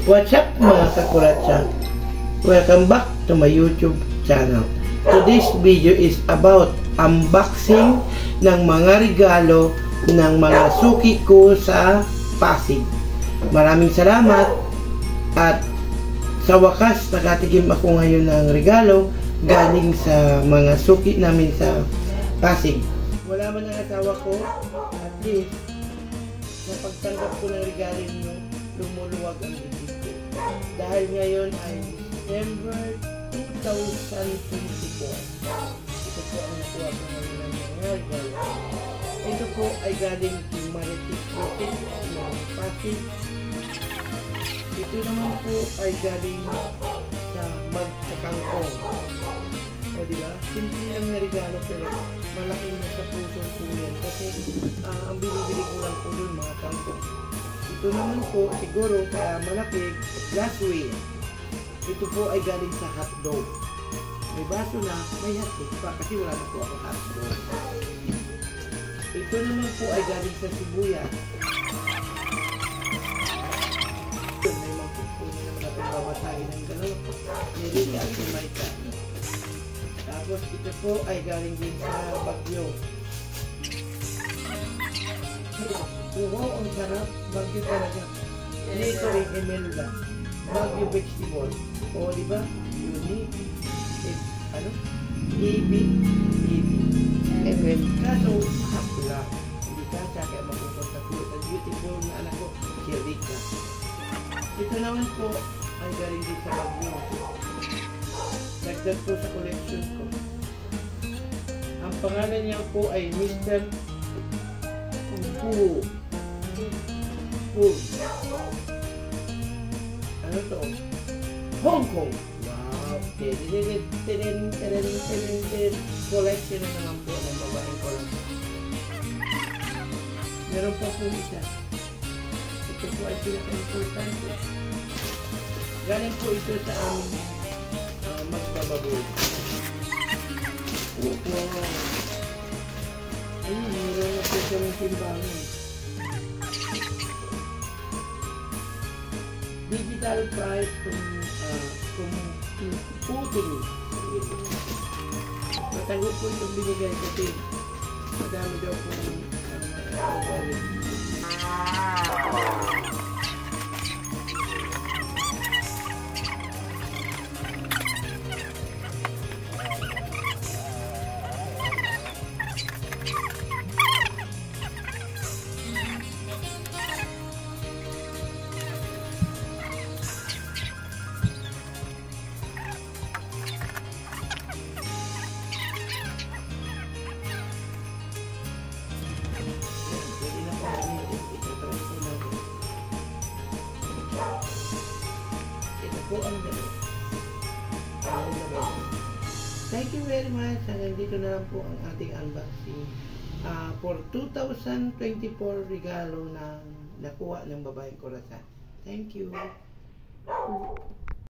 What's up mga kakuratsa? Welcome back to my YouTube channel. Today's video is about unboxing ng mga regalo ng mga suki ko sa Pasig. Maraming salamat at sa wakas nakatigim ako ngayon ng regalo galing sa mga suki namin sa Pasig. Wala man ang asawa ko, at least napagtanggap ko ng regalo nyo, lumuluwag ang bibig ko. Dahil ngayon ay December 2024. Ito po ang nakuha ko ngayon ng mga regalo. Ito po ay galing kay Marites Boutique ng Pasig. Ito naman po ay galing sa Magkakangkong. O diba? Simple lang na regalo pero malaki na sa puso po yan. Kasi ang binibili ko lang po dun mga kangkong. Ito naman po siguro kaya malaki, glassware. Ito po ay galing sa hotdog. May baso na, may hotdog pa kasi wala na po ako hotdog. Ito naman po ay galing sa sibuyas. May mga po nila natin babasahin ng gano'n. Nilika at Marika. Tapos ito po ay galing din sa Bagyo. Wow, ang sarap. Bagyo talaga. Dito rin Emelda. Bagyo vegetable. O diba? Unique. Ano? EB. Kaso, hapon lang. Hindi ka siya kaya mapupunta po. Ang beautiful na anak ko, si Rika. Ito naman po ay galing din sa Bagyo. Nagdag po sa collection ko. Ang pangalan niya po ay Mr. Pu. Ano to? Hong Kong. Wow. Collection na naman po ng babaeng ko lang. Meron pa po isa. Ito po ay pinaka-importante. Galing po ito sa aming magbababoy. Wow. Ayun, meron na po siya ng timbangan. Digital price kung puting. Matagot po itong binigay kasi madami daw po po ang dalawa. Thank you very much. Hanggang dito na lang po ang ating unboxing for 2024 regalo ng nakuha ng babaeng Corazon. Thank you.